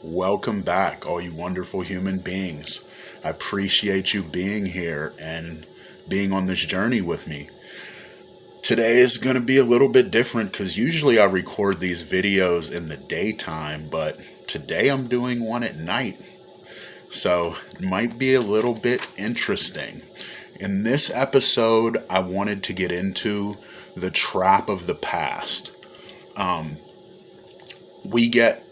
Welcome back, all you wonderful human beings. I appreciate you being here and being on this journey with me. Today is going to be a little bit different because usually I record these videos in the daytime, but today I'm doing one at night. So it might be a little bit interesting. In this episode, I wanted to get into the trap of the past. We get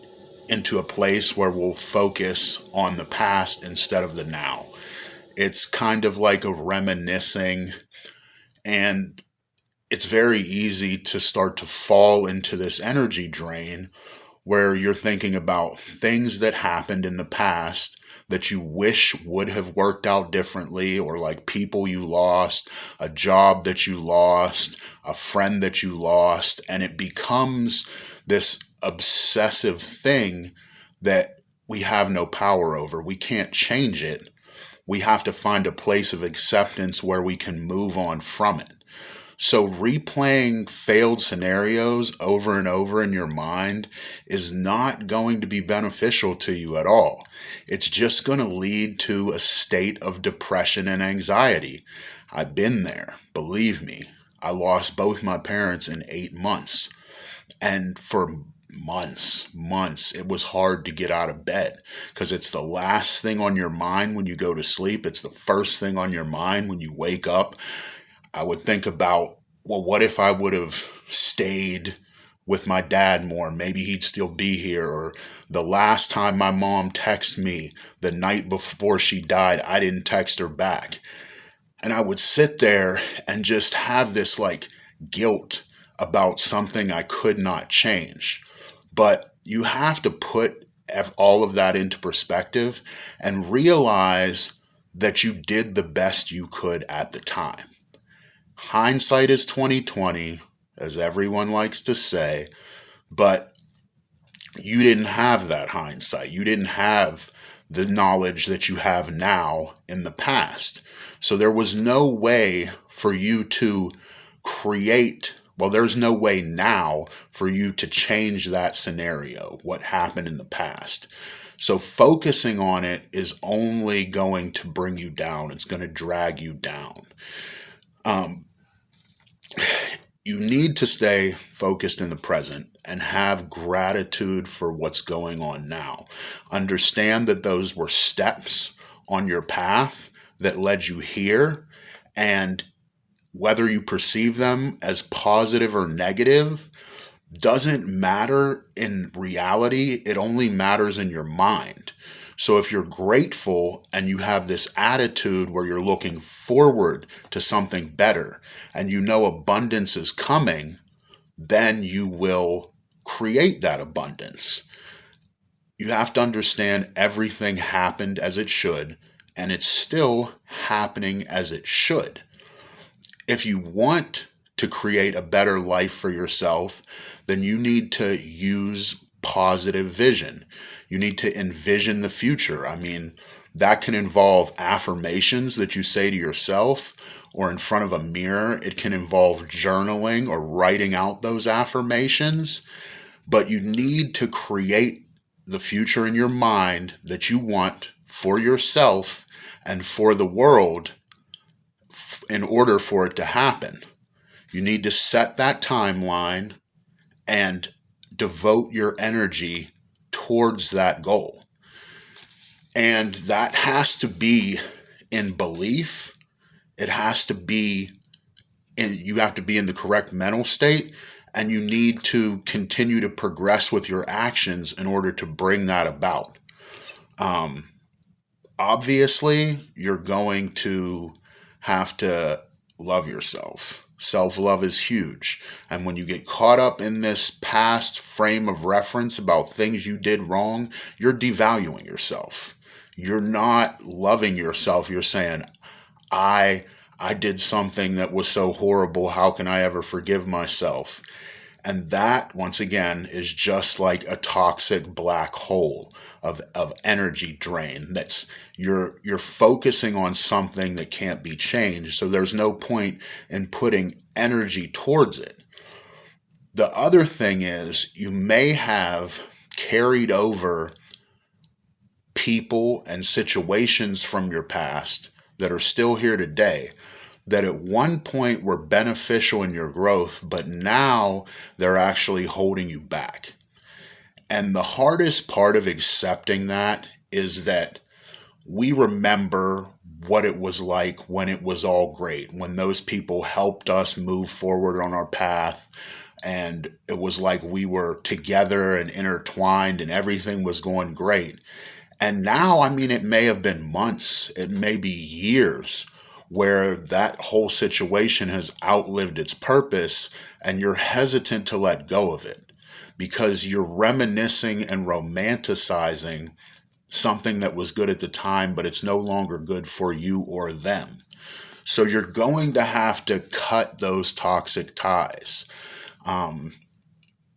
into a place where we'll focus on the past instead of the now. It's kind of like a reminiscing, and it's very easy to start to fall into this energy drain where you're thinking about things that happened in the past that you wish would have worked out differently, or like people you lost, a job that you lost, a friend that you lost, and it becomes this obsessive thing that we have no power over. We can't change it. We have to find a place of acceptance where we can move on from it. So replaying failed scenarios over and over in your mind is not going to be beneficial to you at all. It's just going to lead to a state of depression and anxiety. I've been there, believe me. I lost both my parents in 8 months. And for months, it was hard to get out of bed because it's the last thing on your mind when you go to sleep. It's the first thing on your mind when you wake up. I would think about, well, what if I would have stayed with my dad more? Maybe he'd still be here. Or the last time my mom texted me the night before she died, I didn't text her back. And I would sit there and just have this like guilt about something I could not change. But you have to put all of that into perspective and realize that you did the best you could at the time. Hindsight is 2020, as everyone likes to say, but you didn't have that hindsight. You didn't have the knowledge that you have now in the past. So there was no way for you to create, well, there's no way now for you to change that scenario, what happened in the past. So focusing on it is only going to bring you down. It's going to drag you down. You need to stay focused in the present and have gratitude for what's going on now. Understand that those were steps on your path that led you here, and whether you perceive them as positive or negative doesn't matter in reality. It only matters in your mind. So if you're grateful and you have this attitude where you're looking forward to something better and you know abundance is coming, then you will create that abundance. You have to understand everything happened as it should, and it's still happening as it should. If you want to create a better life for yourself, then you need to use positive vision. You need to envision the future. I mean, that can involve affirmations that you say to yourself or in front of a mirror. It can involve journaling or writing out those affirmations. But you need to create the future in your mind that you want for yourself and for the world in order for it to happen. You need to set that timeline and devote your energy towards that goal. And that has to be in belief. It has to be you have to be in the correct mental state, and you need to continue to progress with your actions in order to bring that about. Obviously, you're going to have to love yourself. Self-love is huge. And when you get caught up in this past frame of reference about things you did wrong, you're devaluing yourself. You're not loving yourself. You're saying, I did something that was so horrible. How can I ever forgive myself? And that, once again, is just like a toxic black hole of energy drain. That's you're focusing on something that can't be changed. So there's no point in putting energy towards it. The other thing is you may have carried over people and situations from your past that are still here today that at one point were beneficial in your growth, but now they're actually holding you back. And the hardest part of accepting that is that we remember what it was like when it was all great, when those people helped us move forward on our path, and it was like we were together and intertwined and everything was going great. And now, I mean, it may have been months, it may be years where that whole situation has outlived its purpose and you're hesitant to let go of it because you're reminiscing and romanticizing something that was good at the time, but it's no longer good for you or them. So you're going to have to cut those toxic ties.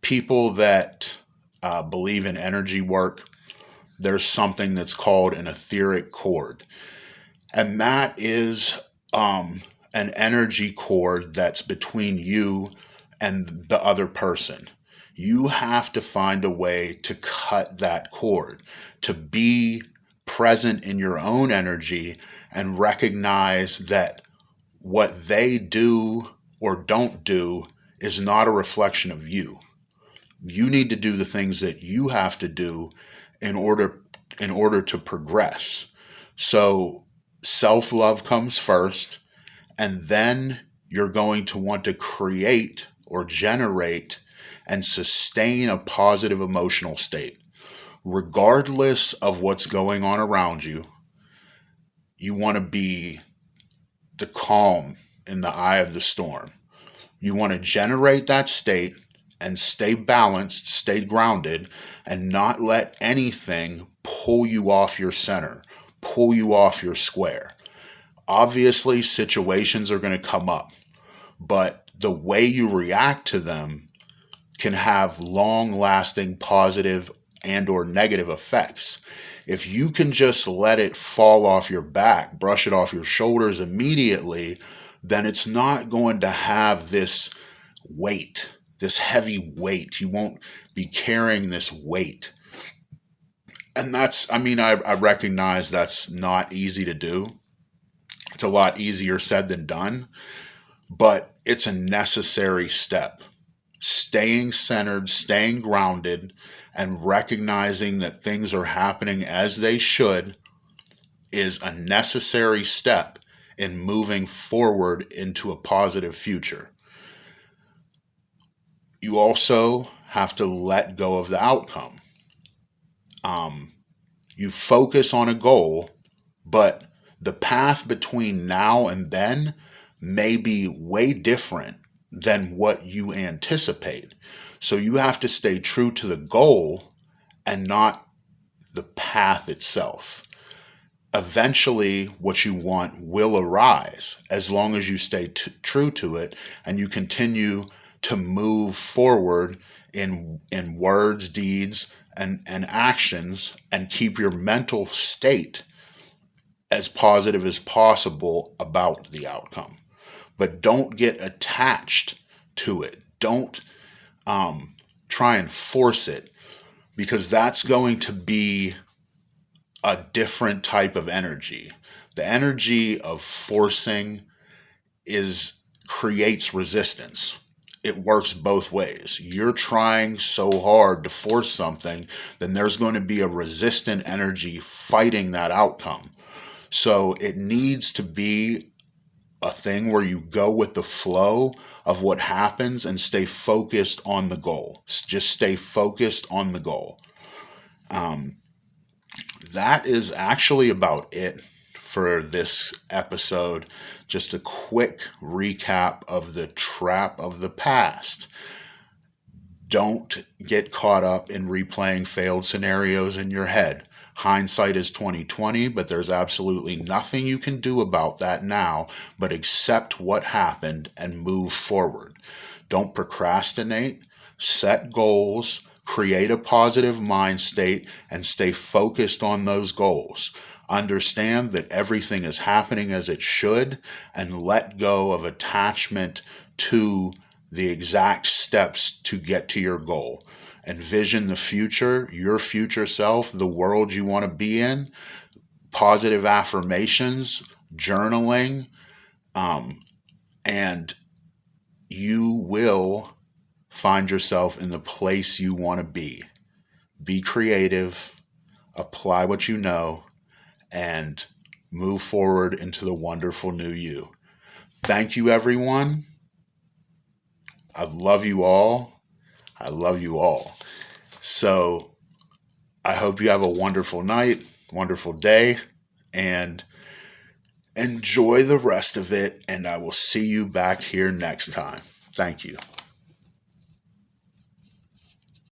People that believe in energy work, there's something that's called an etheric chord. And that is an energy cord that's between you and the other person. You have to find a way to cut that cord, to be present in your own energy and recognize that what they do or don't do is not a reflection of you. You need to do the things that you have to do in order to progress. So self-love comes first, and then you're going to want to create or generate and sustain a positive emotional state. Regardless of what's going on around you, you want to be the calm in the eye of the storm. You want to generate that state and stay balanced, stay grounded, and not let anything pull you off your center, pull you off your square. Obviously, situations are going to come up, but the way you react to them can have long-lasting positive and or negative effects. If you can just let it fall off your back, brush it off your shoulders immediately, then it's not going to have this weight, this heavy weight. You won't be carrying this weight. And that's, I mean, I recognize that's not easy to do. It's a lot easier said than done, but it's a necessary step. Staying centered, staying grounded, and recognizing that things are happening as they should is a necessary step in moving forward into a positive future. You also have to let go of the outcome. You focus on a goal, but the path between now and then may be way different than what you anticipate. So you have to stay true to the goal and not the path itself. Eventually, what you want will arise as long as you stay true to it and you continue to move forward in words, deeds, and actions, and keep your mental state as positive as possible about the outcome. But don't get attached to it. Don't try and force it, because that's going to be a different type of energy. The energy of forcing creates resistance. It works both ways. You're trying so hard to force something, then there's going to be a resistant energy fighting that outcome. So it needs to be a thing where you go with the flow of what happens and stay focused on the goal. Just stay focused on the goal. That is actually about it for this episode. Just a quick recap of the trap of the past. Don't get caught up in replaying failed scenarios in your head. Hindsight is 20/20, but there's absolutely nothing you can do about that now but accept what happened and move forward. Don't procrastinate. Set goals. Create a positive mind state and stay focused on those goals. Understand that everything is happening as it should, and let go of attachment to the exact steps to get to your goal. envision the future, your future self, the world you want to be in, positive affirmations, journaling, and you will find yourself in the place you want to be. Be creative, apply what you know, and move forward into the wonderful new you. Thank you, everyone. I love you all. I love you all. So I hope you have a wonderful night, wonderful day, and enjoy the rest of it. And I will see you back here next time. Thank you.